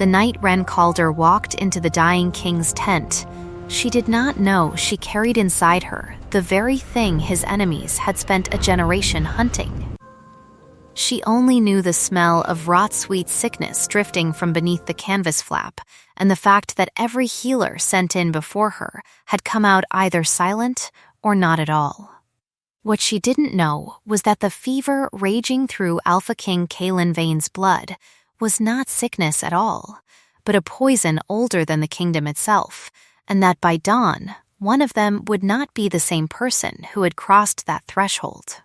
The night Ren Calder walked into the dying king's tent, she did not know she carried inside her the very thing his enemies had spent a generation hunting. She only knew the smell of rot-sweet sickness drifting from beneath the canvas flap, and the fact that every healer sent in before her had come out either silent or not at all. What she didn't know was that the fever raging through Alpha King Kalen Vane's blood was not sickness at all, but a poison older than the kingdom itself, and that by dawn, one of them would not be the same person who had crossed that threshold.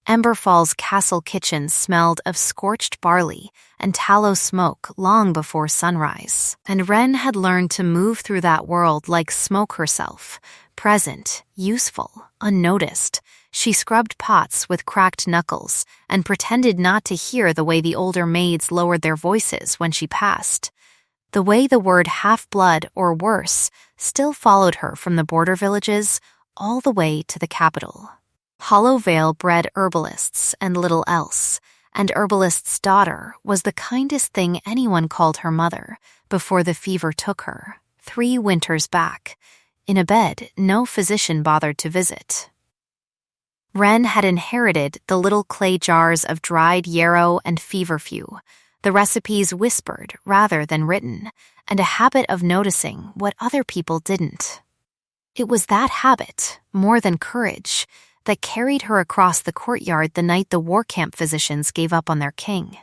Emberfall's castle kitchen smelled of scorched barley and tallow smoke long before sunrise, and Ren had learned to move through that world like smoke herself, present, useful, unnoticed. She scrubbed pots with cracked knuckles and pretended not to hear the way the older maids lowered their voices when she passed. The way the word half-blood or worse still followed her from the border villages all the way to the capital. Hollow Vale bred herbalists and little else, and herbalist's daughter was the kindest thing anyone called her mother before the fever took her, 3 winters back. In a bed no physician bothered to visit. Ren had inherited the little clay jars of dried yarrow and feverfew, the recipes whispered rather than written, and a habit of noticing what other people didn't. It was that habit, more than courage, that carried her across the courtyard the night the war camp physicians gave up on their king.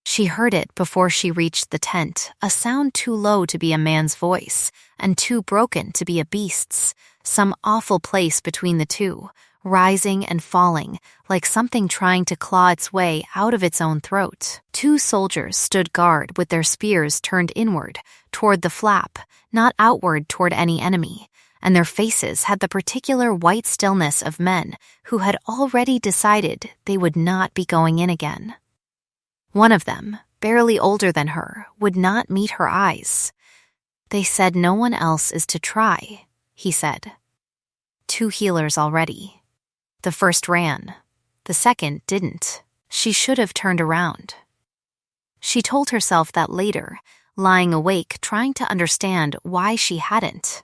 She heard it before she reached the tent, a sound too low to be a man's voice, and too broken to be a beast's, some awful place between the two, rising and falling, like something trying to claw its way out of its own throat. 2 soldiers stood guard with their spears turned inward, toward the flap, not outward toward any enemy, and their faces had the particular white stillness of men who had already decided they would not be going in again. One of them, barely older than her, would not meet her eyes. "They said no one else is to try," he said. 2 healers already. The first ran. The second didn't. She should have turned around. She told herself that later, lying awake trying to understand why she hadn't.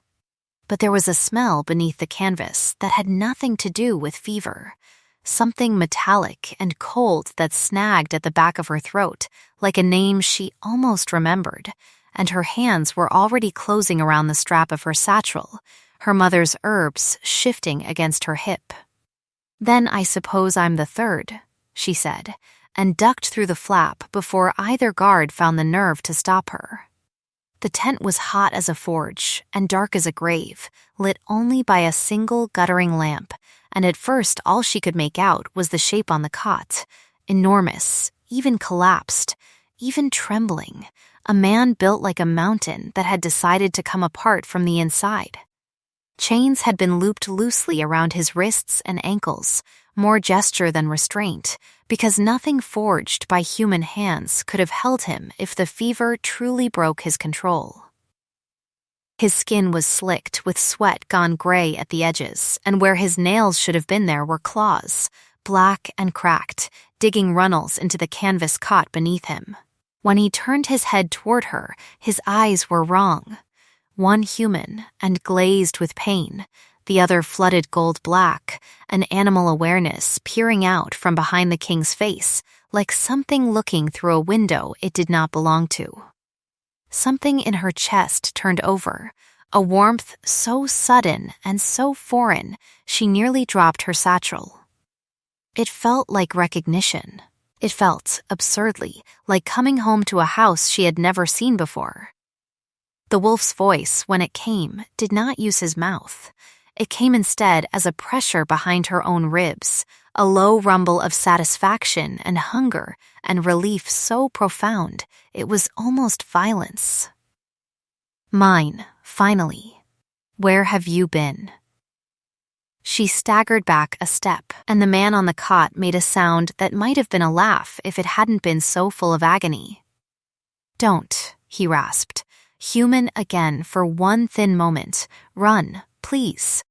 But there was a smell beneath the canvas that had nothing to do with fever. Something metallic and cold that snagged at the back of her throat, like a name she almost remembered, and her hands were already closing around the strap of her satchel, her mother's herbs shifting against her hip. "Then I suppose I'm the third," she said, and ducked through the flap before either guard found the nerve to stop her. The tent was hot as a forge and dark as a grave, lit only by a single guttering lamp, and at first all she could make out was the shape on the cot, enormous, even collapsed, even trembling, a man built like a mountain that had decided to come apart from the inside. Chains had been looped loosely around his wrists and ankles, more gesture than restraint, because nothing forged by human hands could have held him if the fever truly broke his control. His skin was slicked with sweat gone gray at the edges, and where his nails should have been there were claws, black and cracked, digging runnels into the canvas cot beneath him. When he turned his head toward her, his eyes were wrong. One human and glazed with pain, the other flooded gold black, an animal awareness peering out from behind the king's face, like something looking through a window it did not belong to. Something in her chest turned over, a warmth so sudden and so foreign she nearly dropped her satchel. It felt like recognition. It felt, absurdly, like coming home to a house she had never seen before. The wolf's voice, when it came, did not use his mouth. It came instead as a pressure behind her own ribs, a low rumble of satisfaction and hunger and relief so profound it was almost violence. "Mine, finally. Where have you been?" She staggered back a step, and the man on the cot made a sound that might have been a laugh if it hadn't been so full of agony. "Don't," he rasped, human again for one thin moment. "Run, please."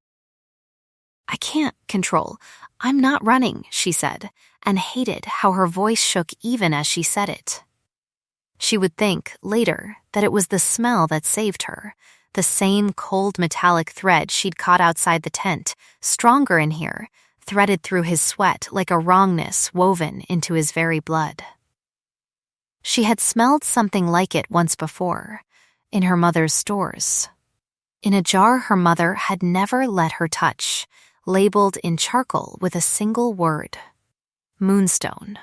"I can't control. I'm not running," she said, and hated how her voice shook even as she said it. She would think, later, that it was the smell that saved her, the same cold metallic thread she'd caught outside the tent, stronger in here, threaded through his sweat like a wrongness woven into his very blood. She had smelled something like it once before, in her mother's stores. In a jar her mother had never let her touch, labeled in charcoal with a single word: moonstone.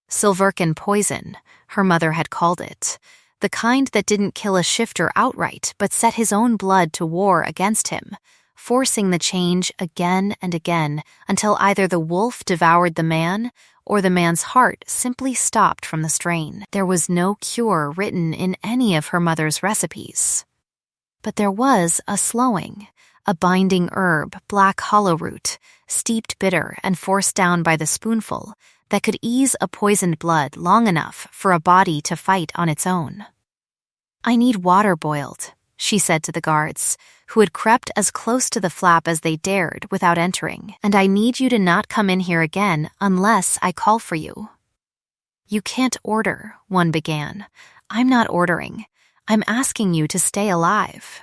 Silverkin poison, her mother had called it, the kind that didn't kill a shifter outright but set his own blood to war against him, forcing the change again and again until either the wolf devoured the man or the man's heart simply stopped from the strain. There was no cure written in any of her mother's recipes. But there was a slowing, a binding herb, black hollow root, steeped bitter and forced down by the spoonful, that could ease a poisoned blood long enough for a body to fight on its own. "I need water boiled," she said to the guards, who had crept as close to the flap as they dared without entering, "and I need you to not come in here again unless I call for you." "You can't order," one began. "I'm not ordering. I'm asking you to stay alive."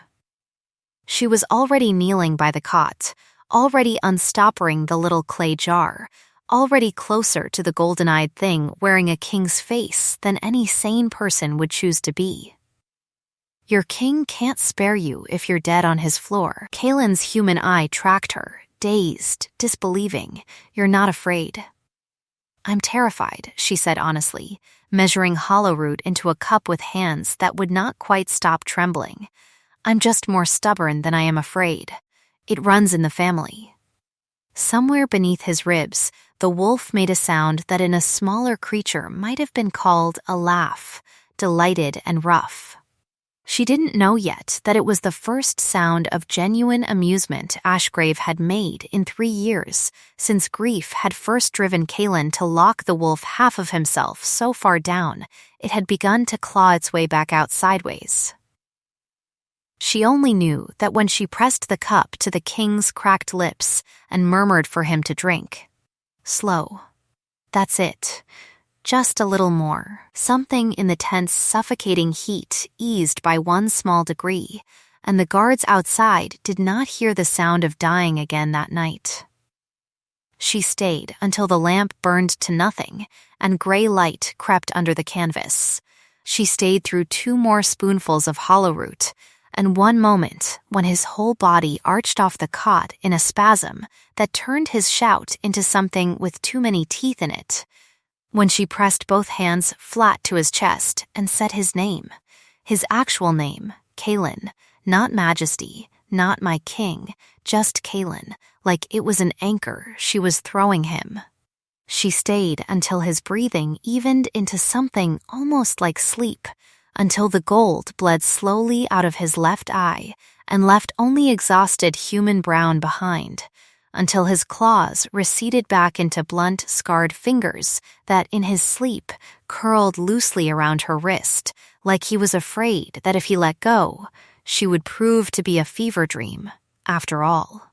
She was already kneeling by the cot, already unstoppering the little clay jar, already closer to the golden-eyed thing wearing a king's face than any sane person would choose to be. "Your king can't spare you if you're dead on his floor." Kalen's human eye tracked her, dazed, disbelieving. "You're not afraid." "I'm terrified," she said honestly, measuring hollow root into a cup with hands that would not quite stop trembling. "I'm just more stubborn than I am afraid. It runs in the family." Somewhere beneath his ribs, the wolf made a sound that in a smaller creature might have been called a laugh, delighted and rough. She didn't know yet that it was the first sound of genuine amusement Ashgrave had made in 3 years, since grief had first driven Kalen to lock the wolf half of himself so far down it had begun to claw its way back out sideways. She only knew that when she pressed the cup to the king's cracked lips and murmured for him to drink. Slow. That's it. Just a little more. Something in the tent's suffocating heat eased by one small degree, and the guards outside did not hear the sound of dying again that night. She stayed until the lamp burned to nothing and gray light crept under the canvas. She stayed through 2 more spoonfuls of hollow root, and one moment when his whole body arched off the cot in a spasm that turned his shout into something with too many teeth in it. When she pressed both hands flat to his chest and said his name, his actual name, Kalen, not Majesty, not my king, just Kalen, like it was an anchor she was throwing him. She stayed until his breathing evened into something almost like sleep, until the gold bled slowly out of his left eye and left only exhausted human brown behind, until his claws receded back into blunt, scarred fingers that, in his sleep, curled loosely around her wrist, like he was afraid that if he let go, she would prove to be a fever dream, after all.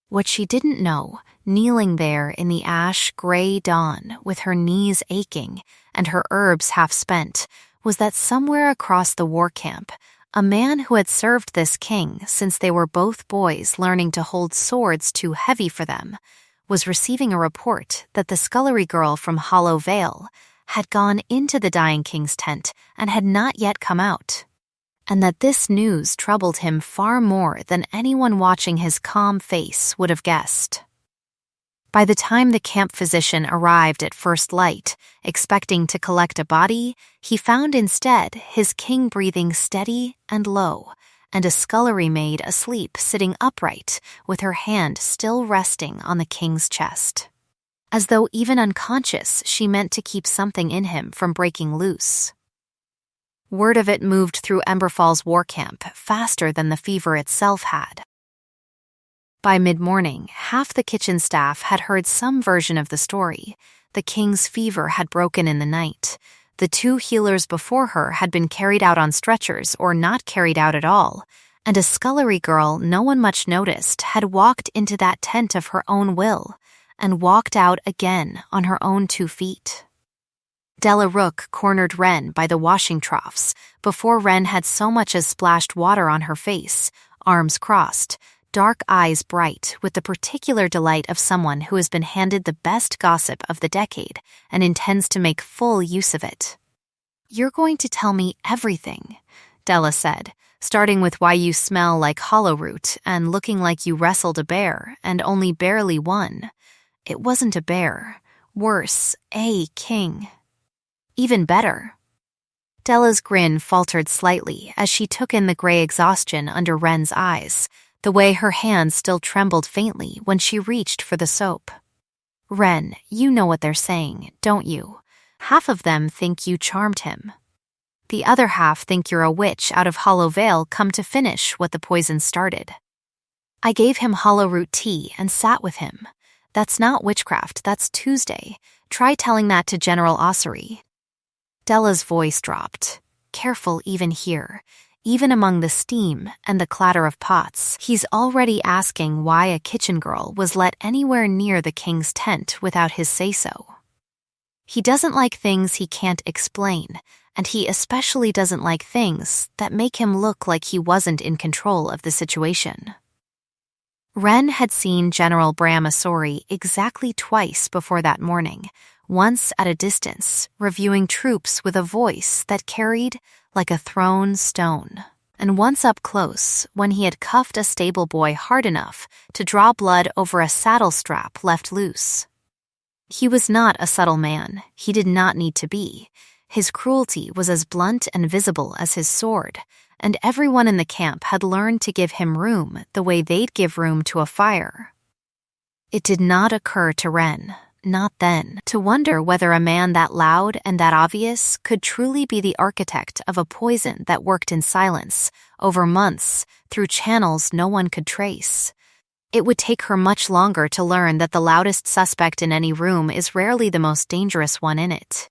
What she didn't know, kneeling there in the ash-gray dawn with her knees aching and her herbs half spent, was that somewhere across the war camp, a man who had served this king since they were both boys learning to hold swords too heavy for them, was receiving a report that the scullery girl from Hollow Vale had gone into the dying king's tent and had not yet come out, and that this news troubled him far more than anyone watching his calm face would have guessed. By the time the camp physician arrived at first light, expecting to collect a body, he found instead his king breathing steady and low, and a scullery maid asleep sitting upright with her hand still resting on the king's chest. As though even unconscious, she meant to keep something in him from breaking loose. Word of it moved through Emberfall's war camp faster than the fever itself had. By mid-morning, half the kitchen staff had heard some version of the story. The king's fever had broken in the night. The 2 healers before her had been carried out on stretchers or not carried out at all, and a scullery girl no one much noticed had walked into that tent of her own will and walked out again on her own 2 feet. Della Rook cornered Wren by the washing troughs before Wren had so much as splashed water on her face, arms crossed, dark eyes bright with the particular delight of someone who has been handed the best gossip of the decade and intends to make full use of it. "You're going to tell me everything," Della said, starting with why you smell like hollowroot and looking like you wrestled a bear and only barely won. It wasn't a bear. Worse, a king. Even better. Della's grin faltered slightly as she took in the gray exhaustion under Wren's eyes, the way her hands still trembled faintly when she reached for the soap. "Wren, you know what they're saying, don't you? Half of them think you charmed him. The other half think you're a witch out of Hollow Vale come to finish what the poison started. I gave him hollowroot tea and sat with him. That's not witchcraft, that's Tuesday. Try telling that to General Ossory." Della's voice dropped. "Careful even here. Even among the steam and the clatter of pots, he's already asking why a kitchen girl was let anywhere near the king's tent without his say-so. He doesn't like things he can't explain, and he especially doesn't like things that make him look like he wasn't in control of the situation." Wren had seen General Bram Asori exactly twice before that morning, once at a distance, reviewing troops with a voice that carried like a thrown stone, and once up close when he had cuffed a stable boy hard enough to draw blood over a saddle strap left loose. He was not a subtle man. He did not need to be. His cruelty was as blunt and visible as his sword, and everyone in the camp had learned to give him room the way they'd give room to a fire. It did not occur to Wren, not then, to wonder whether a man that loud and that obvious could truly be the architect of a poison that worked in silence, over months, through channels no one could trace. It would take her much longer to learn that the loudest suspect in any room is rarely the most dangerous one in it.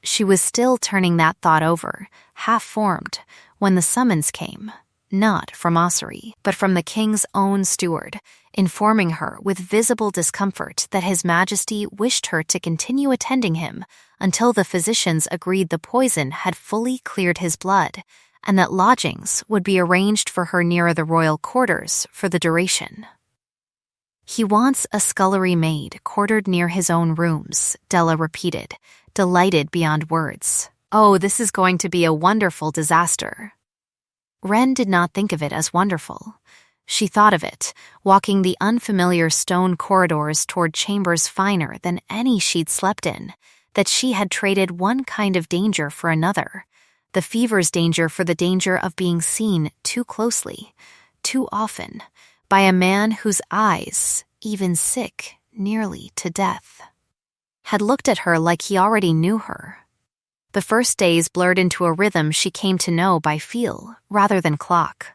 She was still turning that thought over, half-formed, when the summons came, not from Ossory, but from the king's own steward, informing her with visible discomfort that His Majesty wished her to continue attending him until the physicians agreed the poison had fully cleared his blood, and that lodgings would be arranged for her nearer the royal quarters for the duration. "He wants a scullery maid quartered near his own rooms," Della repeated, delighted beyond words. "Oh, this is going to be a wonderful disaster." Wren did not think of it as wonderful. She thought of it, walking the unfamiliar stone corridors toward chambers finer than any she'd slept in, that she had traded one kind of danger for another, the fever's danger for the danger of being seen too closely, too often, by a man whose eyes, even sick nearly to death, had looked at her like he already knew her. The first days blurred into a rhythm she came to know by feel rather than clock.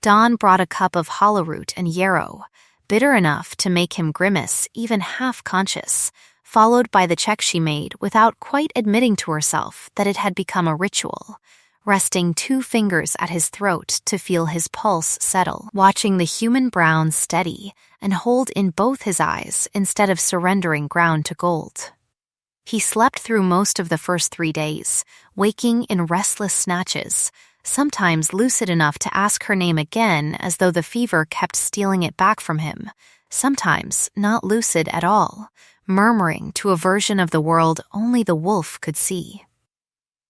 Dawn brought a cup of hollowroot and yarrow, bitter enough to make him grimace even half-conscious, followed by the check she made without quite admitting to herself that it had become a ritual, resting 2 fingers at his throat to feel his pulse settle, watching the human brown steady and hold in both his eyes instead of surrendering ground to gold. He slept through most of the first 3 days, waking in restless snatches, sometimes lucid enough to ask her name again as though the fever kept stealing it back from him, sometimes not lucid at all, murmuring to a version of the world only the wolf could see.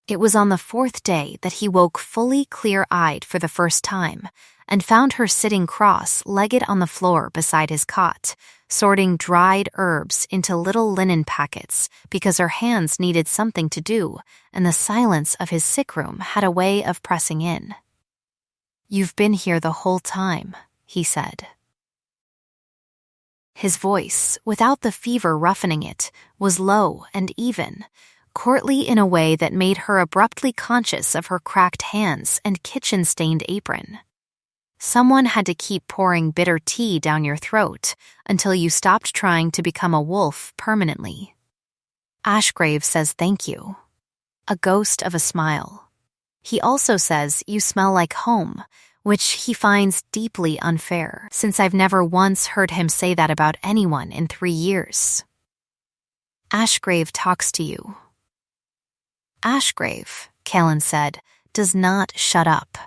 It was on the 4th day that he woke fully clear-eyed for the first time and found her sitting cross-legged on the floor beside his cot, sorting dried herbs into little linen packets because her hands needed something to do and the silence of his sick room had a way of pressing in. "You've been here the whole time," he said. His voice, without the fever roughening it, was low and even, courtly in a way that made her abruptly conscious of her cracked hands and kitchen-stained apron. Someone had to keep pouring bitter tea down your throat until you stopped trying to become a wolf permanently. Ashgrave says thank you. A ghost of a smile. He also says you smell like home, which he finds deeply unfair, since I've never once heard him say that about anyone in 3 years. Ashgrave talks to you. Ashgrave, Kalen said, does not shut up.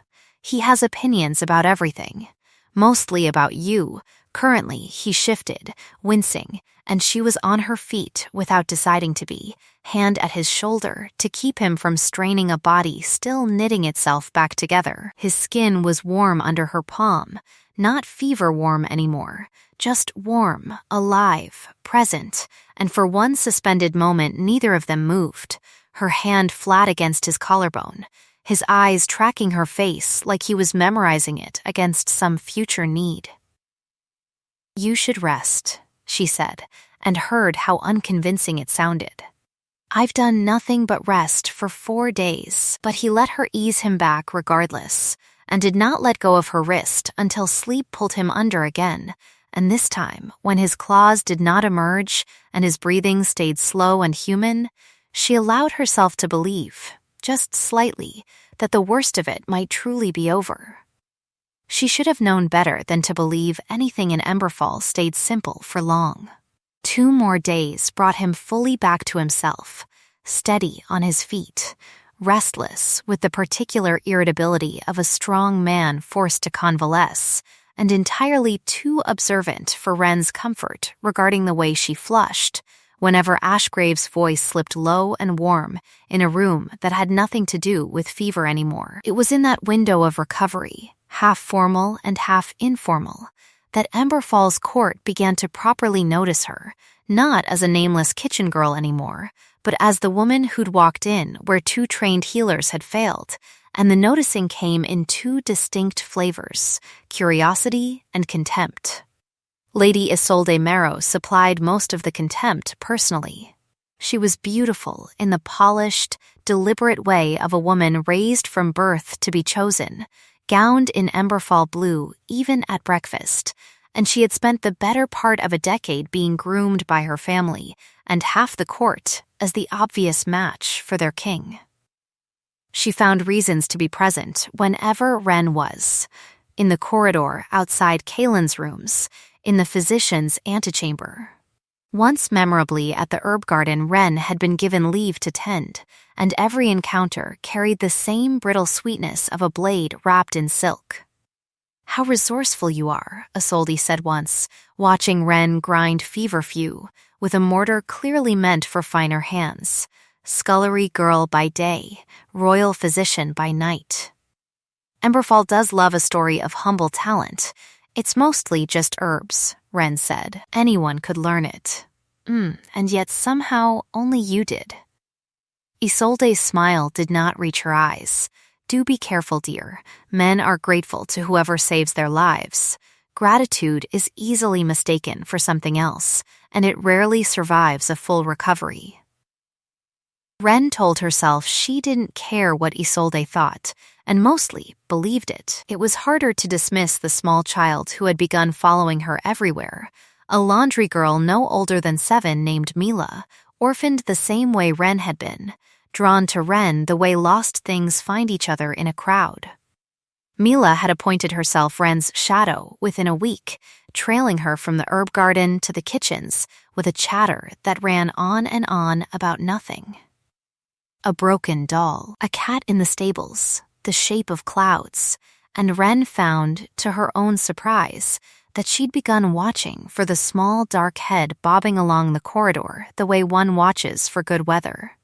He has opinions about everything. Mostly about you. Currently, he shifted, wincing, and she was on her feet without deciding to be, hand at his shoulder to keep him from straining a body still knitting itself back together. His skin was warm under her palm, not fever warm anymore, just warm, alive, present, and for one suspended moment neither of them moved, her hand flat against his collarbone, his eyes tracking her face like he was memorizing it against some future need. "You should rest," she said, and heard how unconvincing it sounded. "I've done nothing but rest for 4 days," but he let her ease him back regardless, and did not let go of her wrist until sleep pulled him under again, and this time, when his claws did not emerge and his breathing stayed slow and human, she allowed herself to believe, just slightly, that the worst of it might truly be over. She should have known better than to believe anything in Emberfall stayed simple for long. 2 more days brought him fully back to himself, steady on his feet, restless with the particular irritability of a strong man forced to convalesce, and entirely too observant for Wren's comfort regarding the way she flushed, whenever Ashgrave's voice slipped low and warm in a room that had nothing to do with fever anymore. It was in that window of recovery, half formal and half informal, that Emberfall's court began to properly notice her, not as a nameless kitchen girl anymore, but as the woman who'd walked in where 2 trained healers had failed, and the noticing came in 2 distinct flavors, curiosity and contempt. Lady Isolde Marrow supplied most of the contempt personally. She was beautiful in the polished, deliberate way of a woman raised from birth to be chosen, gowned in Emberfall blue even at breakfast, and she had spent the better part of a decade being groomed by her family and half the court as the obvious match for their king. She found reasons to be present whenever Wren was, in the corridor outside Kalen's rooms, in the physician's antechamber. Once memorably at the herb garden Wren had been given leave to tend, and every encounter carried the same brittle sweetness of a blade wrapped in silk. "How resourceful you are," Isolde said once, watching Wren grind feverfew, with a mortar clearly meant for finer hands. Scullery girl by day, royal physician by night. Emberfall does love a story of humble talent. "It's mostly just herbs," Wren said. "Anyone could learn it. And yet somehow only you did." Isolde's smile did not reach her eyes. "Do be careful, dear. Men are grateful to whoever saves their lives. Gratitude is easily mistaken for something else, and it rarely survives a full recovery." Wren told herself she didn't care what Isolde thought, and mostly believed it. It was harder to dismiss the small child who had begun following her everywhere, a laundry girl no older than 7 named Mila, orphaned the same way Wren had been, drawn to Wren the way lost things find each other in a crowd. Mila had appointed herself Wren's shadow within a week, trailing her from the herb garden to the kitchens with a chatter that ran on and on about nothing. A broken doll, a cat in the stables, the shape of clouds, and Wren found, to her own surprise, that she'd begun watching for the small dark head bobbing along the corridor the way one watches for good weather.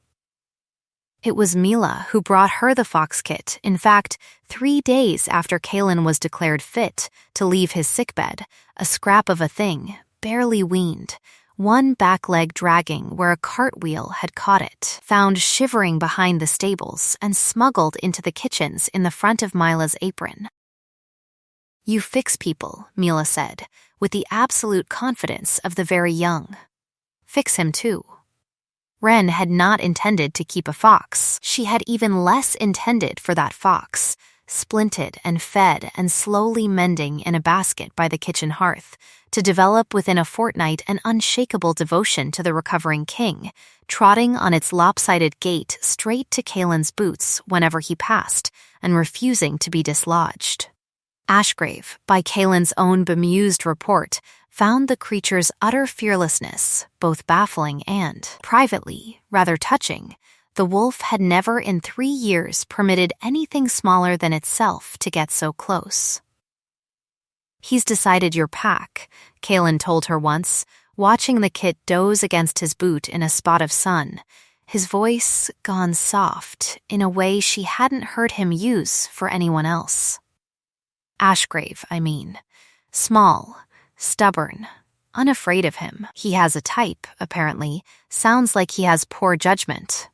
It was Mila who brought her the fox kit, in fact, 3 days after Kalen was declared fit to leave his sickbed, a scrap of a thing, barely weaned, one back leg dragging where a cartwheel had caught it, found shivering behind the stables and smuggled into the kitchens in the front of Mila's apron. "You fix people," Mila said, with the absolute confidence of the very young. "Fix him too." Wren had not intended to keep a fox. She had even less intended for that fox, splinted and fed and slowly mending in a basket by the kitchen hearth, to develop within a fortnight an unshakable devotion to the recovering king, trotting on its lopsided gait straight to Kalen's boots whenever he passed, and refusing to be dislodged. Ashgrave, by Kalen's own bemused report, found the creature's utter fearlessness both baffling and, privately, rather touching, The wolf had never in 3 years permitted anything smaller than itself to get so close. "He's decided your pack," Kalen told her once, watching the kit doze against his boot in a spot of sun, his voice gone soft in a way she hadn't heard him use for anyone else. "Ashgrave, I mean. Small, stubborn, unafraid of him. He has a type, apparently. Sounds like he has poor judgment."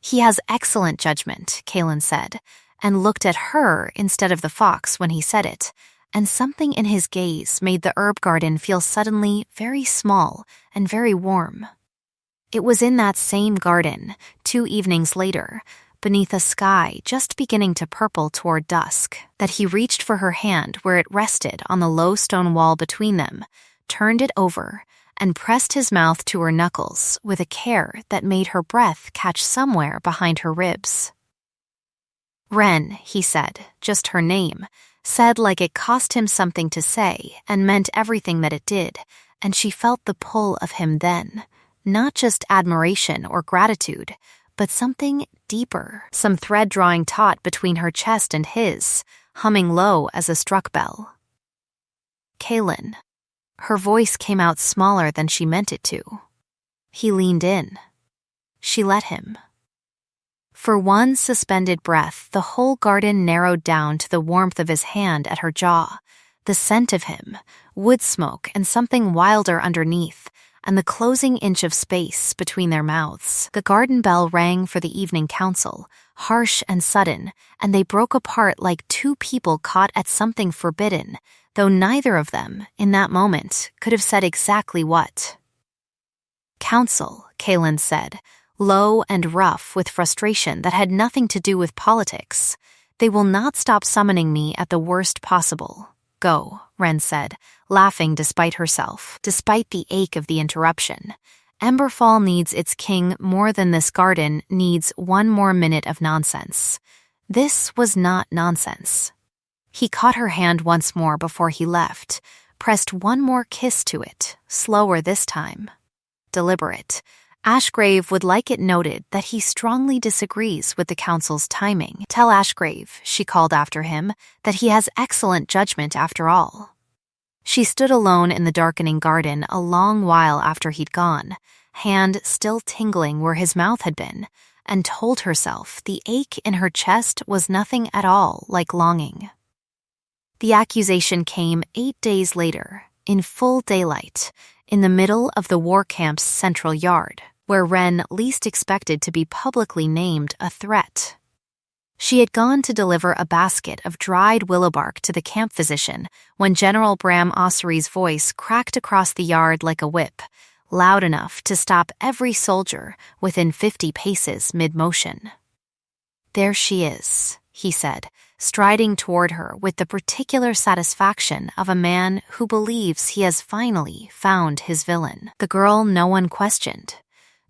"He has excellent judgment," Kalen said, and looked at her instead of the fox when he said it, and something in his gaze made the herb garden feel suddenly very small and very warm. It was in that same garden, 2 evenings later, beneath a sky just beginning to purple toward dusk, that he reached for her hand where it rested on the low stone wall between them, turned it over, and pressed his mouth to her knuckles with a care that made her breath catch somewhere behind her ribs. "Ren," he said, just her name, said like it cost him something to say and meant everything that it did, and she felt the pull of him then, not just admiration or gratitude, but something deeper, some thread drawing taut between her chest and his, humming low as a struck bell. "Kalen." Her voice came out smaller than she meant it to. He leaned in. She let him. For one suspended breath, the whole garden narrowed down to the warmth of his hand at her jaw, the scent of him, wood smoke and something wilder underneath, and the closing inch of space between their mouths. The garden bell rang for the evening council, harsh and sudden, and they broke apart like 2 people caught at something forbidden, though neither of them, in that moment, could have said exactly what. "Council," Kalen said, low and rough with frustration that had nothing to do with politics. "They will not stop summoning me at the worst possible. Go," Ren said, laughing despite herself, despite the ache of the interruption. "Emberfall needs its king more than this garden needs 1 more minute of nonsense." This was not nonsense. He caught her hand once more before he left, pressed 1 more kiss to it, slower this time. Deliberate. Ashgrave would like it noted that he strongly disagrees with the council's timing. "Tell Ashgrave," she called after him, "that he has excellent judgment after all." She stood alone in the darkening garden a long while after he'd gone, hand still tingling where his mouth had been, and told herself the ache in her chest was nothing at all like longing. The accusation came 8 days later, in full daylight, in the middle of the war camp's central yard, where Ren least expected to be publicly named a threat. She had gone to deliver a basket of dried willow bark to the camp physician when General Bram Ossery's voice cracked across the yard like a whip, loud enough to stop every soldier within 50 paces mid-motion. "There she is," he said, striding toward her with the particular satisfaction of a man who believes he has finally found his villain. The girl no one questioned.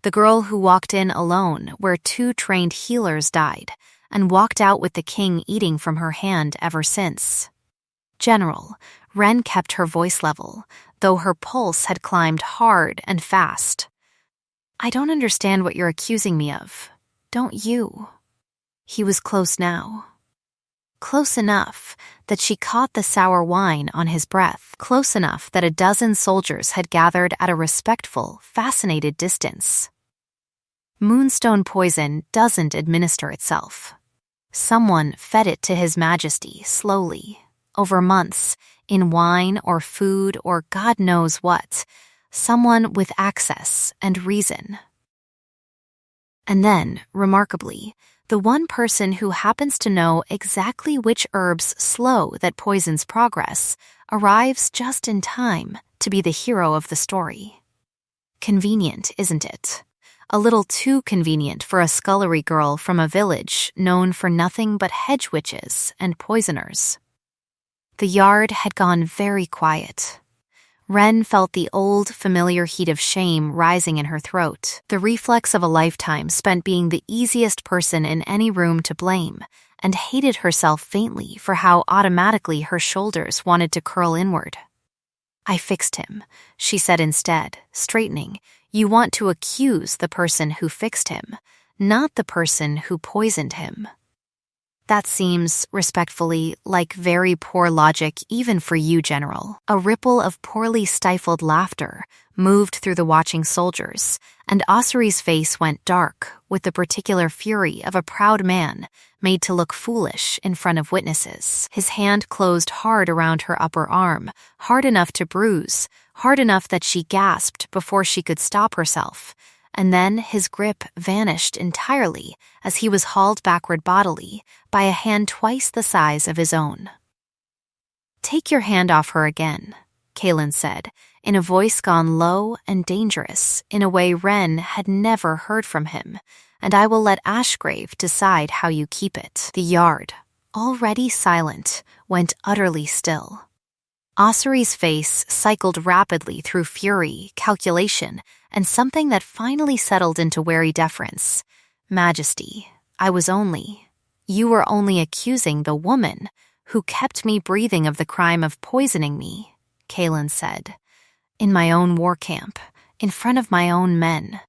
The girl who walked in alone where 2 trained healers died, and walked out with the king eating from her hand ever since. "General," Ren kept her voice level, though her pulse had climbed hard and fast. "I don't understand what you're accusing me of. Don't you?" He was close now. Close enough that she caught the sour wine on his breath, close enough that a dozen soldiers had gathered at a respectful, fascinated distance. Moonstone poison doesn't administer itself. Someone fed it to His Majesty slowly, over months, in wine or food or God knows what, someone with access and reason. And then, remarkably, the one person who happens to know exactly which herbs slow that poison's progress arrives just in time to be the hero of the story. Convenient, isn't it? A little too convenient for a scullery girl from a village known for nothing but hedge witches and poisoners. The yard had gone very quiet. Ren felt the old, familiar heat of shame rising in her throat, the reflex of a lifetime spent being the easiest person in any room to blame, and hated herself faintly for how automatically her shoulders wanted to curl inward. "I fixed him," she said instead, straightening. "You want to accuse the person who fixed him, not the person who poisoned him. That seems, respectfully, like very poor logic even for you, General. A ripple of poorly stifled laughter moved through the watching soldiers, and Ossory's face went dark with the particular fury of a proud man made to look foolish in front of witnesses. His hand closed hard around her upper arm, hard enough to bruise, hard enough that she gasped before she could stop herself, and then his grip vanished entirely as he was hauled backward bodily by a hand twice the size of his own. "Take your hand off her again," Kalen said, in a voice gone low and dangerous in a way Ren had never heard from him, "and I will let Ashgrave decide how you keep it." The yard, already silent, went utterly still. Ossory's face cycled rapidly through fury, calculation, and something that finally settled into wary deference. "Majesty, you were only accusing the woman who kept me breathing of the crime of poisoning me," Kalen said. "In my own war camp, in front of my own men.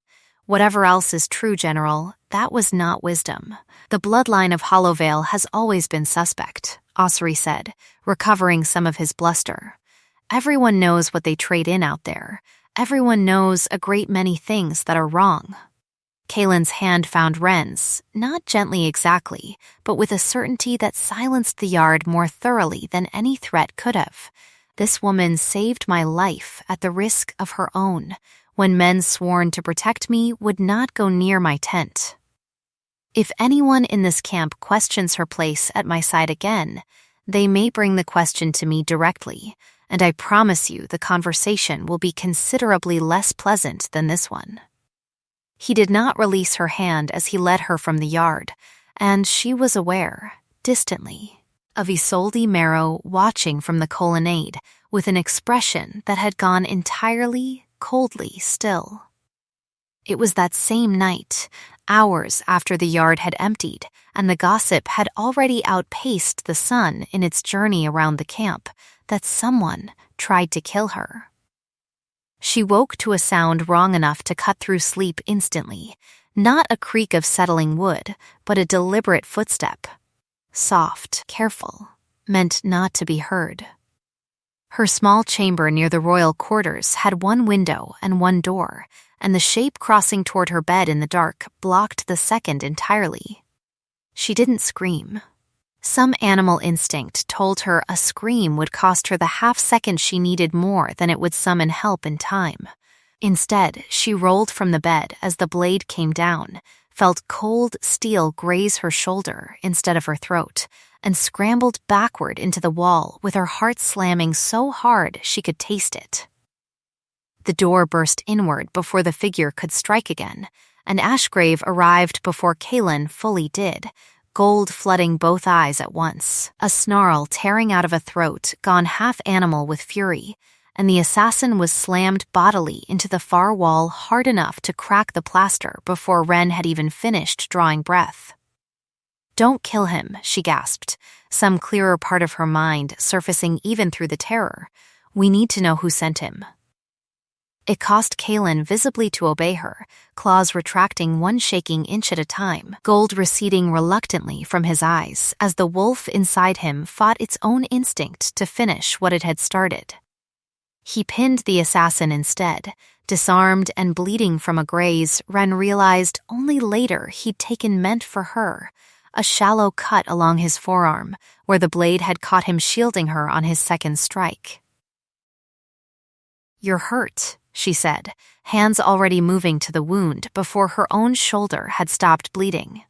Whatever else is true, General, that was not wisdom. The bloodline of Hollowvale has always been suspect," Ossory said, recovering some of his bluster. "Everyone knows what they trade in out there. Everyone knows a great many things that are wrong." Kalen's hand found Ren's, not gently exactly, but with a certainty that silenced the yard more thoroughly than any threat could have. "This woman saved my life at the risk of her own, when men sworn to protect me would not go near my tent. If anyone in this camp questions her place at my side again, they may bring the question to me directly, and I promise you the conversation will be considerably less pleasant than this one." He did not release her hand as he led her from the yard, and she was aware, distantly, of Isolde Marrow watching from the colonnade with an expression that had gone entirely, coldly still. It was that same night, hours after the yard had emptied and the gossip had already outpaced the sun in its journey around the camp, that someone tried to kill her. She woke to a sound wrong enough to cut through sleep instantly, not a creak of settling wood, but a deliberate footstep. Soft, careful, meant not to be heard. Her small chamber near the royal quarters had one window and one door, and the shape crossing toward her bed in the dark blocked the second entirely. She didn't scream. Some animal instinct told her a scream would cost her the half-second she needed more than it would summon help in time. Instead, she rolled from the bed as the blade came down, felt cold steel graze her shoulder instead of her throat, and scrambled backward into the wall with her heart slamming so hard she could taste it. The door burst inward before the figure could strike again, and Ashgrave arrived before Kalen fully did, gold flooding both eyes at once, a snarl tearing out of a throat gone half animal with fury, and the assassin was slammed bodily into the far wall hard enough to crack the plaster before Ren had even finished drawing breath. "Don't kill him," she gasped, some clearer part of her mind surfacing even through the terror. "We need to know who sent him." It cost Kalen visibly to obey her, claws retracting one shaking inch at a time, gold receding reluctantly from his eyes as the wolf inside him fought its own instinct to finish what it had started. He pinned the assassin instead. Disarmed and bleeding from a graze, Ren realized only later he'd taken meant for her, a shallow cut along his forearm, where the blade had caught him shielding her on his second strike. "You're hurt," she said, hands already moving to the wound before her own shoulder had stopped bleeding.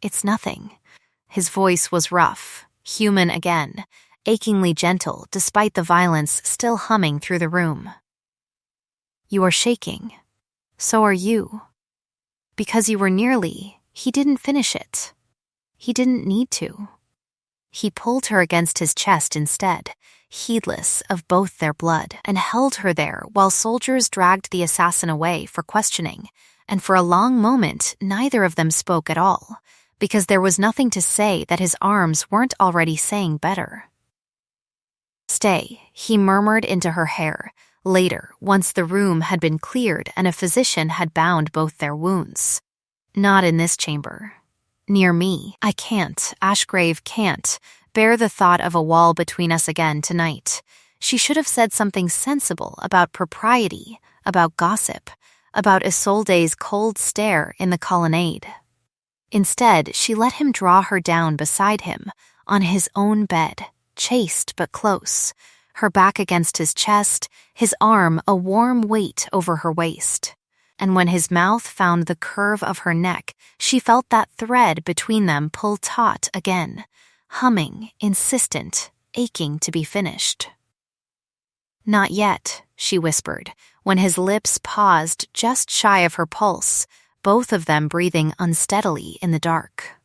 "It's nothing." His voice was rough, human again, achingly gentle despite the violence still humming through the room. "You are shaking. So are you. Because you were he didn't finish it. He didn't need to." He pulled her against his chest instead, heedless of both their blood, and held her there while soldiers dragged the assassin away for questioning, and for a long moment neither of them spoke at all, because there was nothing to say that his arms weren't already saying better. "Stay," he murmured into her hair, later, once the room had been cleared and a physician had bound both their wounds. Not in this chamber. Near me. I can't, Ashgrave can't, bear the thought of a wall between us again tonight. She should have said something sensible about propriety, about gossip, about Isolde's cold stare in the colonnade. Instead, she let him draw her down beside him, on his own bed, chaste but close, her back against his chest, his arm a warm weight over her waist. And when his mouth found the curve of her neck, she felt that thread between them pull taut again, humming, insistent, aching to be finished. "Not yet," she whispered, when his lips paused just shy of her pulse, both of them breathing unsteadily in the dark.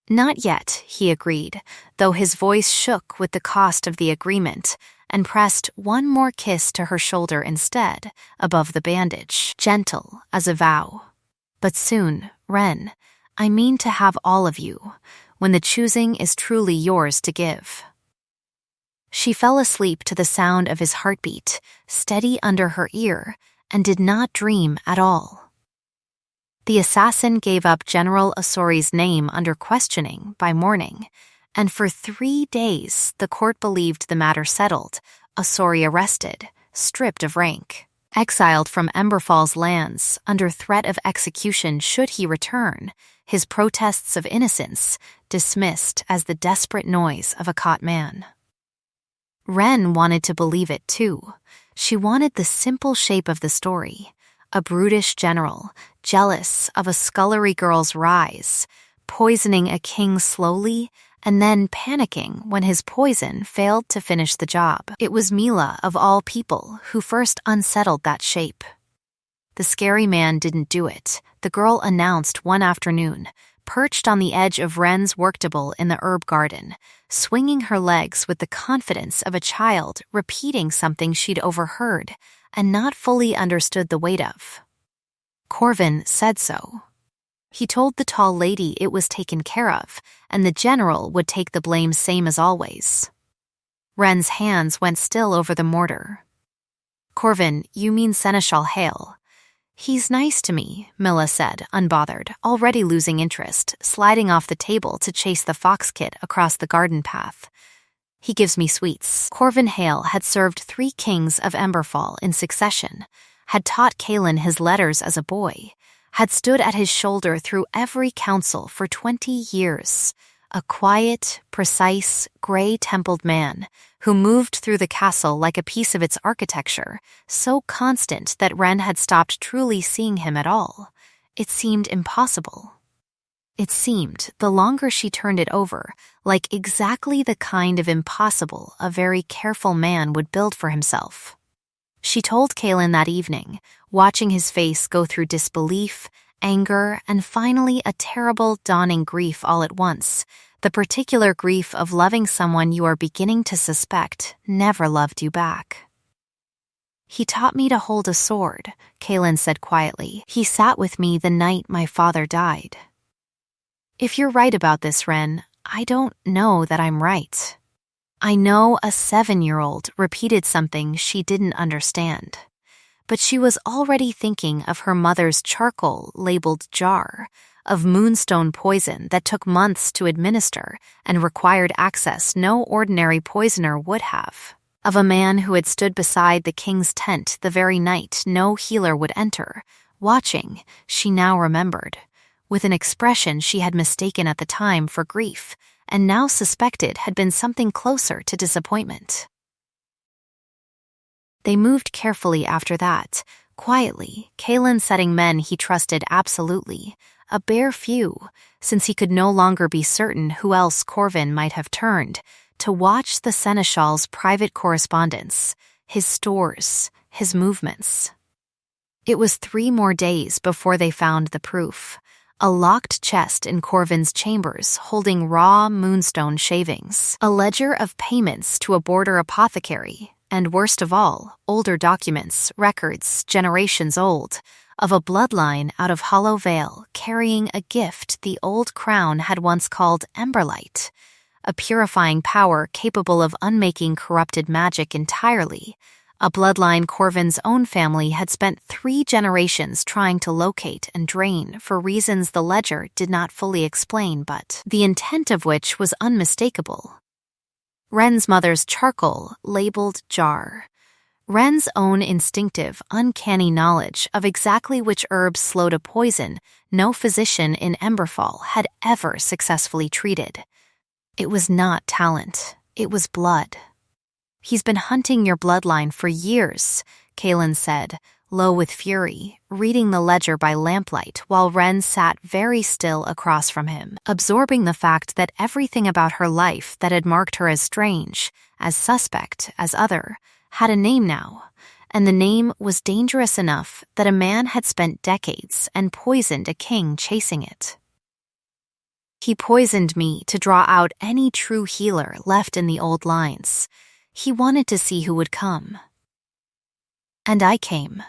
"Not yet," he agreed, though his voice shook with the cost of the agreement, and pressed one more kiss to her shoulder instead, above the bandage, gentle as a vow. "But soon, Ren, I mean to have all of you, when the choosing is truly yours to give." She fell asleep to the sound of his heartbeat, steady under her ear, and did not dream at all. The assassin gave up General Asori's name under questioning by morning, and for 3 days the court believed the matter settled, Asori arrested, stripped of rank, exiled from Emberfall's lands under threat of execution should he return, his protests of innocence dismissed as the desperate noise of a caught man. Ren wanted to believe it too. She wanted the simple shape of the story, a brutish general, jealous of a scullery girl's rise, poisoning a king slowly, and then panicking when his poison failed to finish the job. It was Mila, of all people, who first unsettled that shape. The scary man didn't do it, the girl announced one afternoon, perched on the edge of Ren's worktable in the herb garden, swinging her legs with the confidence of a child repeating something she'd overheard and not fully understood the weight of. Corvin said so. He told the tall lady it was taken care of, and the general would take the blame same as always. Ren's hands went still over the mortar. "Corvin, you mean Seneschal Hale. He's nice to me," Mila said, unbothered, already losing interest, sliding off the table to chase the fox kit across the garden path. "He gives me sweets." Corvin Hale had served 3 kings of Emberfall in succession, had taught Kalen his letters as a boy, had stood at his shoulder through every council for 20 years, a quiet, precise, gray-templed man who moved through the castle like a piece of its architecture, so constant that Ren had stopped truly seeing him at all. It seemed impossible. It seemed, the longer she turned it over, like exactly the kind of impossible a very careful man would build for himself. She told Kalen that evening, watching his face go through disbelief, anger, and finally a terrible dawning grief all at once, the particular grief of loving someone you are beginning to suspect never loved you back. "He taught me to hold a sword," Kalen said quietly. "He sat with me the night my father died." "If you're right about this, Ren, I don't know that I'm right. I know a 7-year-old repeated something she didn't understand, but she was already thinking of her mother's charcoal-labeled jar, of moonstone poison that took months to administer and required access no ordinary poisoner would have, of a man who had stood beside the king's tent the very night no healer would enter, watching, she now remembered, with an expression she had mistaken at the time for grief, and now suspected had been something closer to disappointment. They moved carefully after that, quietly, Kalen setting men he trusted absolutely, a bare few, since he could no longer be certain who else Corvin might have turned, to watch the Seneschal's private correspondence, his stores, his movements. It was 3 more days before they found the proof. A locked chest in Corvin's chambers holding raw moonstone shavings, a ledger of payments to a border apothecary, and worst of all, older documents, records, generations old, of a bloodline out of Hollow Vale carrying a gift the old crown had once called Emberlight, a purifying power capable of unmaking corrupted magic entirely, a bloodline Corvin's own family had spent 3 generations trying to locate and drain for reasons the ledger did not fully explain, but the intent of which was unmistakable. Ren's mother's charcoal labeled jar. Ren's own instinctive, uncanny knowledge of exactly which herbs slowed a poison no physician in Emberfall had ever successfully treated. It was not talent, it was blood. "He's been hunting your bloodline for years," Kalen said, low with fury, reading the ledger by lamplight while Ren sat very still across from him, absorbing the fact that everything about her life that had marked her as strange, as suspect, as other, had a name now, and the name was dangerous enough that a man had spent decades and poisoned a king chasing it. "He poisoned me to draw out any true healer left in the old lines. He wanted to see who would come." "And I came,"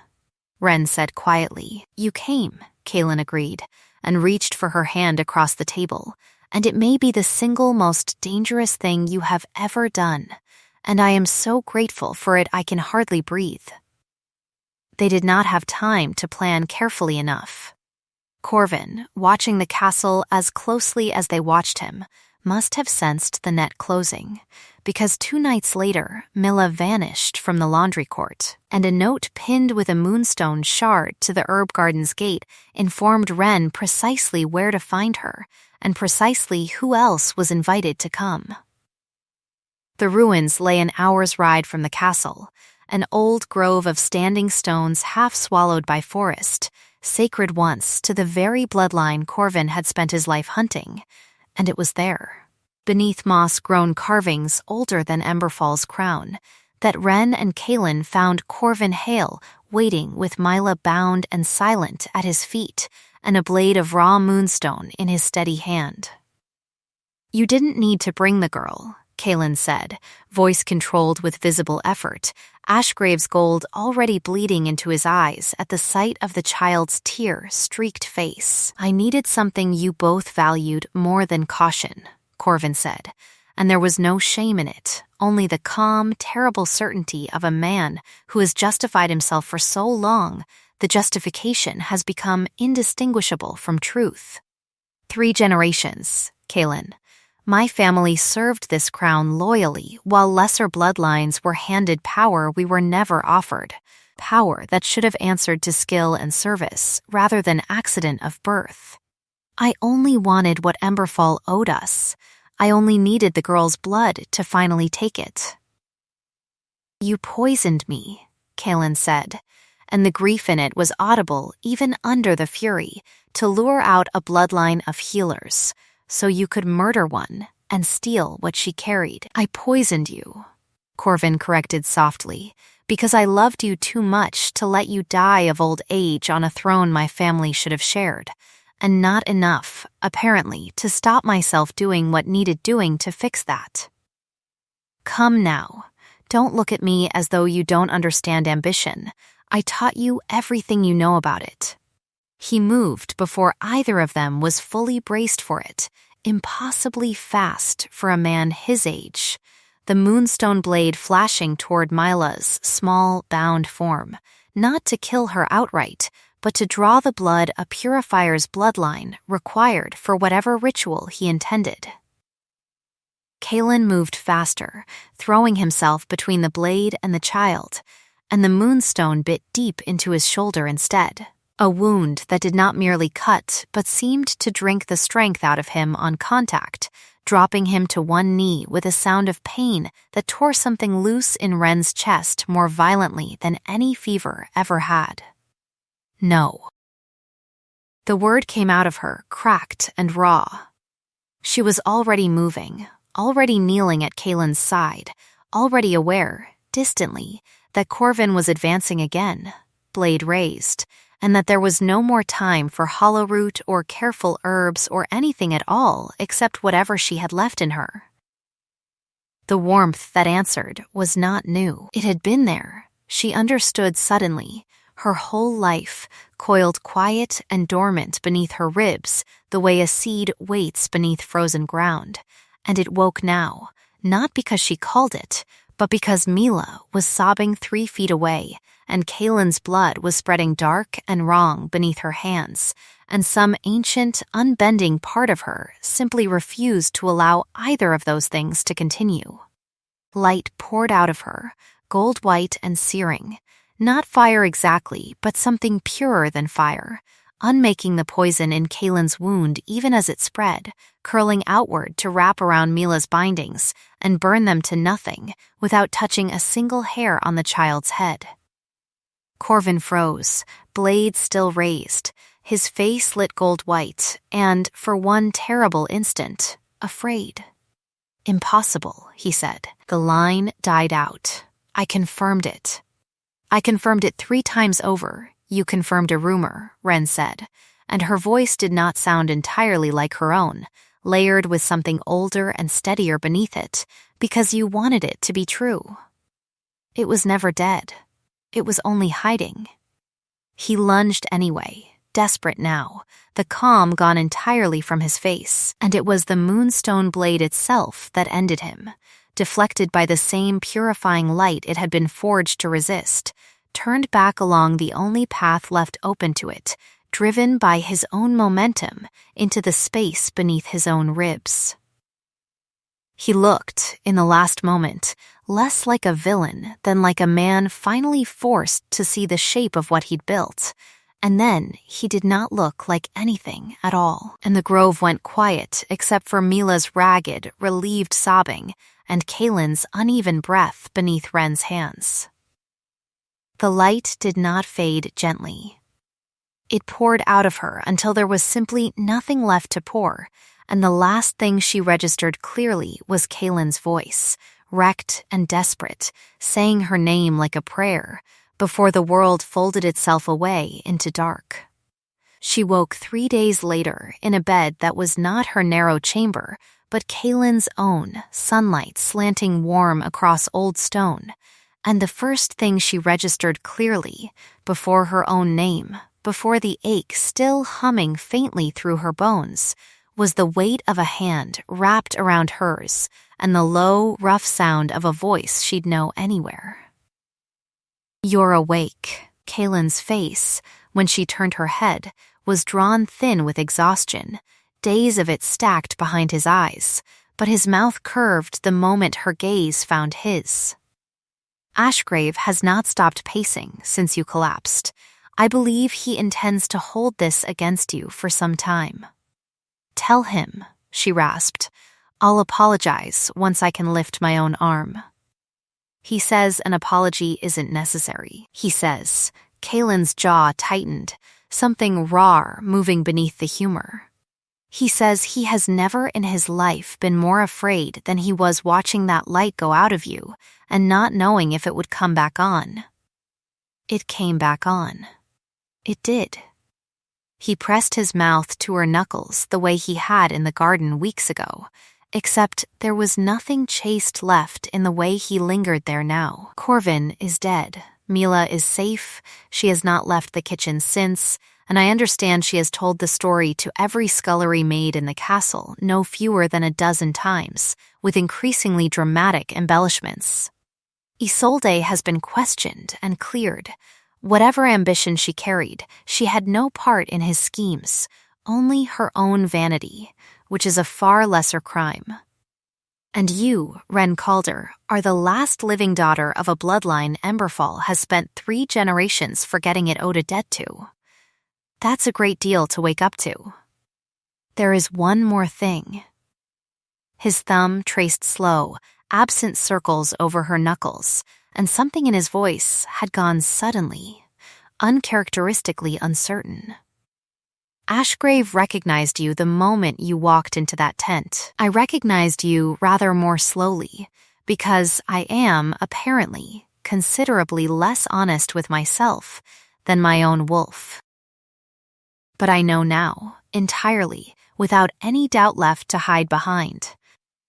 Ren said quietly. "You came," Kalen agreed, and reached for her hand across the table. "And it may be the single most dangerous thing you have ever done, and I am so grateful for it I can hardly breathe." They did not have time to plan carefully enough. Corvin, watching the castle as closely as they watched him, must have sensed the net closing, because 2 nights later, Mila vanished from the laundry court, and a note pinned with a moonstone shard to the herb garden's gate informed Ren precisely where to find her, and precisely who else was invited to come. The ruins lay an hour's ride from the castle, an old grove of standing stones half swallowed by forest, sacred once to the very bloodline Corvin had spent his life hunting, and it was there, beneath moss-grown carvings older than Emberfall's crown, that Ren and Kalen found Corvin Hale waiting with Mila bound and silent at his feet and a blade of raw moonstone in his steady hand. "You didn't need to bring the girl," Kalen said, voice controlled with visible effort, Ashgrave's gold already bleeding into his eyes at the sight of the child's tear-streaked face. "I needed something you both valued more than caution," Corvin said, and there was no shame in it, only the calm, terrible certainty of a man who has justified himself for so long, the justification has become indistinguishable from truth. 3 generations, Kalen. My family served this crown loyally while lesser bloodlines were handed power we were never offered, power that should have answered to skill and service rather than accident of birth. I only wanted what Emberfall owed us. I only needed the girl's blood to finally take it. "You poisoned me," Kalen said, and the grief in it was audible even under the fury, to lure out a bloodline of healers, so you could murder one and steal what she carried. "I poisoned you," Corvin corrected softly, "because I loved you too much to let you die of old age on a throne my family should have shared, and not enough, apparently, to stop myself doing what needed doing to fix that. Come now, don't look at me as though you don't understand ambition. I taught you everything you know about it." He moved before either of them was fully braced for it, impossibly fast for a man his age, the moonstone blade flashing toward Mila's small, bound form, not to kill her outright, but to draw the blood a purifier's bloodline required for whatever ritual he intended. Kalen moved faster, throwing himself between the blade and the child, and the moonstone bit deep into his shoulder instead. A wound that did not merely cut, but seemed to drink the strength out of him on contact, dropping him to one knee with a sound of pain that tore something loose in Ren's chest more violently than any fever ever had. "No." The word came out of her, cracked and raw. She was already moving, already kneeling at Kalen's side, already aware, distantly, that Corvin was advancing again, blade raised, and that there was no more time for hollow root or careful herbs or anything at all except whatever she had left in her. The warmth that answered was not new. It had been there. She understood suddenly, her whole life, coiled quiet and dormant beneath her ribs, the way a seed waits beneath frozen ground, and it woke now, not because she called it, but because Mila was sobbing 3 feet away, and Kalen's blood was spreading dark and wrong beneath her hands, and some ancient, unbending part of her simply refused to allow either of those things to continue. Light poured out of her, gold-white and searing. Not fire exactly, but something purer than fire, unmaking the poison in Kalen's wound even as it spread, curling outward to wrap around Mila's bindings and burn them to nothing without touching a single hair on the child's head. Corvin froze, blade still raised, his face lit gold-white, and, for one terrible instant, afraid. "Impossible," he said. The line died out. "I confirmed it." "I confirmed it 3 times over. You confirmed a rumor," Ren said, and her voice did not sound entirely like her own, layered with something older and steadier beneath it, because you wanted it to be true. It was never dead. It was only hiding. He lunged anyway, desperate now, the calm gone entirely from his face, and it was the moonstone blade itself that ended him, deflected by the same purifying light it had been forged to resist, turned back along the only path left open to it, driven by his own momentum into the space beneath his own ribs. He looked, in the last moment, less like a villain than like a man finally forced to see the shape of what he'd built, and then he did not look like anything at all, and the grove went quiet except for Mila's ragged, relieved sobbing and Kalen's uneven breath beneath Ren's hands. The light did not fade gently. It poured out of her until there was simply nothing left to pour, and the last thing she registered clearly was Kalen's voice, wrecked and desperate, saying her name like a prayer, before the world folded itself away into dark. She woke 3 days later in a bed that was not her narrow chamber, but Kalen's own, sunlight slanting warm across old stone, and the first thing she registered clearly, before her own name, before the ache still humming faintly through her bones, was the weight of a hand wrapped around hers and the low, rough sound of a voice she'd know anywhere. "You're awake." Kalen's face, when she turned her head, was drawn thin with exhaustion, days of it stacked behind his eyes, but his mouth curved the moment her gaze found his. "Ashgrave has not stopped pacing since you collapsed. I believe he intends to hold this against you for some time." "Tell him," she rasped. "I'll apologize once I can lift my own arm." "He says an apology isn't necessary," he says. Kalen's jaw tightened, something raw moving beneath the humor. "He says he has never in his life been more afraid than he was watching that light go out of you and not knowing if it would come back on." It came back on. It did. He pressed his mouth to her knuckles the way he had in the garden weeks ago, except there was nothing chaste left in the way he lingered there now. Corvin is dead. Mila is safe. She has not left the kitchen since, and I understand she has told the story to every scullery maid in the castle no fewer than 12 times, with increasingly dramatic embellishments. Isolde has been questioned and cleared. Whatever ambition she carried, she had no part in his schemes, only her own vanity, which is a far lesser crime. And you, Ren Calder, are the last living daughter of a bloodline Emberfall has spent 3 generations forgetting it owed a debt to. That's a great deal to wake up to. There is one more thing. His thumb traced slow, absent circles over her knuckles, and something in his voice had gone suddenly, uncharacteristically uncertain. "Ashgrave recognized you the moment you walked into that tent. I recognized you rather more slowly, because I am, apparently, considerably less honest with myself than my own wolf. But I know now, entirely, without any doubt left to hide behind.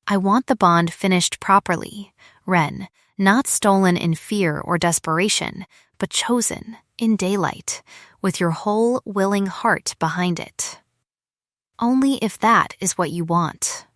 I want the bond finished properly, Ren, not stolen in fear or desperation, but chosen, in daylight, with your whole willing heart behind it. Only if that is what you want."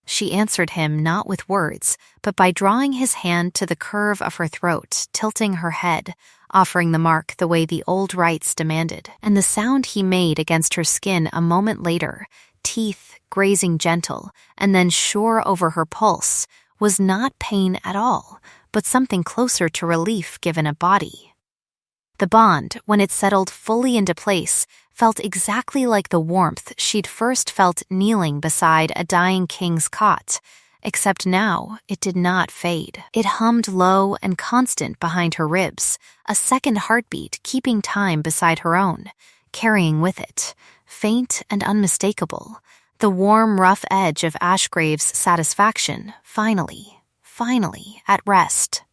She she answered him not with words, but by drawing his hand to the curve of her throat, tilting her head, offering the mark the way the old rites demanded. And the sound he made against her skin a moment later, teeth grazing gentle and then sure over her pulse, was not pain at all, but something closer to relief given a body. The bond, when it settled fully into place, felt exactly like the warmth she'd first felt kneeling beside a dying king's cot, except now it did not fade. It hummed low and constant behind her ribs, a second heartbeat keeping time beside her own, carrying with it, faint and unmistakable, the warm, rough edge of Ashgrave's satisfaction, finally at rest.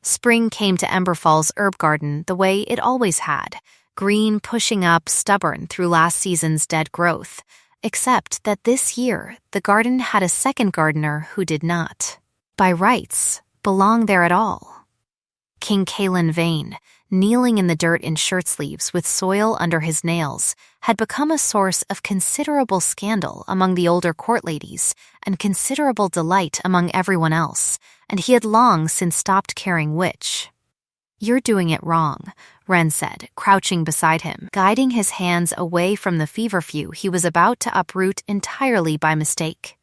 Spring came to Emberfall's herb garden the way it always had, green pushing up stubborn through last season's dead growth, except that this year the garden had a second gardener who did not, by rights, belong there at all. King Kalen Vane, kneeling in the dirt in shirt-sleeves with soil under his nails, had become a source of considerable scandal among the older court ladies and considerable delight among everyone else, and he had long since stopped caring which. "You're doing it wrong," Ren said, crouching beside him, guiding his hands away from the feverfew he was about to uproot entirely by mistake.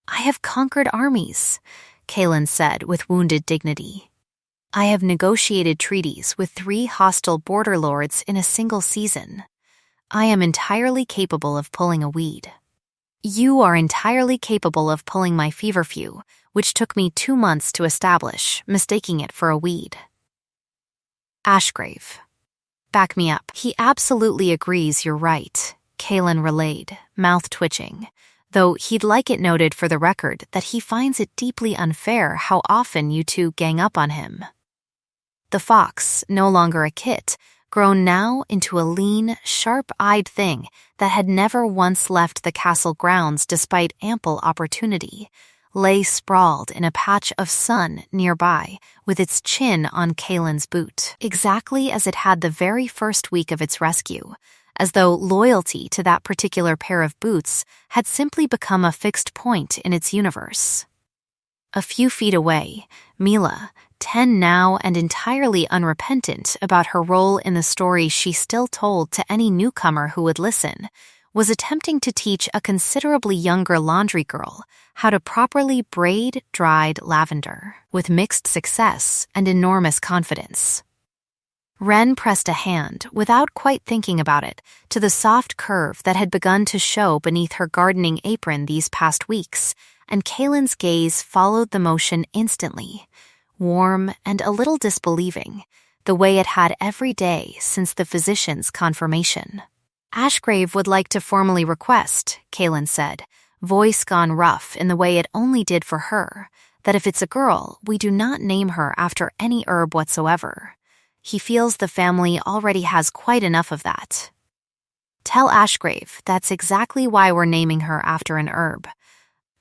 "I have conquered armies," Kalen said with wounded dignity. "I have negotiated treaties with 3 hostile border lords in a single season. I am entirely capable of pulling a weed. You are entirely capable of pulling my feverfew, which took me 2 months to establish, mistaking it for a weed." Ashgrave. "Back me up." "He absolutely agrees you're right," Kalen relayed, mouth twitching, though he'd like it noted for the record that he finds it deeply unfair how often you two gang up on him. The fox, no longer a kit, grown now into a lean, sharp-eyed thing that had never once left the castle grounds despite ample opportunity, lay sprawled in a patch of sun nearby with its chin on Kalen's boot, exactly as it had the very first week of its rescue, as though loyalty to that particular pair of boots had simply become a fixed point in its universe. A few feet away, Mila, 10 now and entirely unrepentant about her role in the story she still told to any newcomer who would listen, was attempting to teach a considerably younger laundry girl how to properly braid dried lavender, with mixed success and enormous confidence. Ren pressed a hand, without quite thinking about it, to the soft curve that had begun to show beneath her gardening apron these past weeks, and Kalen's gaze followed the motion instantly, warm and a little disbelieving, the way it had every day since the physician's confirmation. "Ashgrave would like to formally request," Kalen said, voice gone rough in the way it only did for her, "that if it's a girl, we do not name her after any herb whatsoever. He feels the family already has quite enough of that. Tell Ashgrave that's exactly why we're naming her after an herb.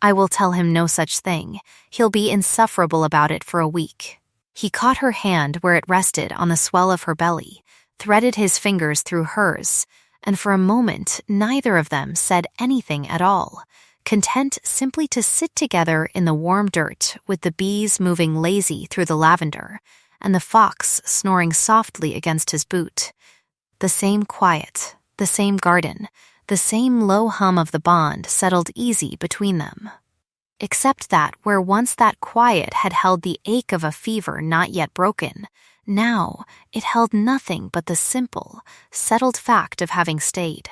I will tell him no such thing. He'll be insufferable about it for a week." He caught her hand where it rested on the swell of her belly, threaded his fingers through hers, and for a moment neither of them said anything at all, content simply to sit together in the warm dirt with the bees moving lazy through the lavender, and the fox snoring softly against his boot. The same quiet, the same garden, the same low hum of the bond settled easy between them. Except that where once that quiet had held the ache of a fever not yet broken, now it held nothing but the simple, settled fact of having stayed.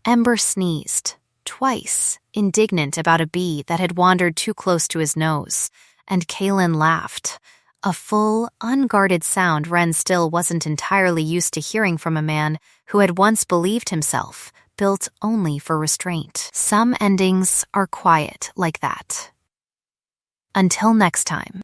Ember sneezed, twice, indignant about a bee that had wandered too close to his nose, and Kalen laughed, a full, unguarded sound Ren still wasn't entirely used to hearing from a man who had once believed himself built only for restraint. Some endings are quiet like that. Until next time.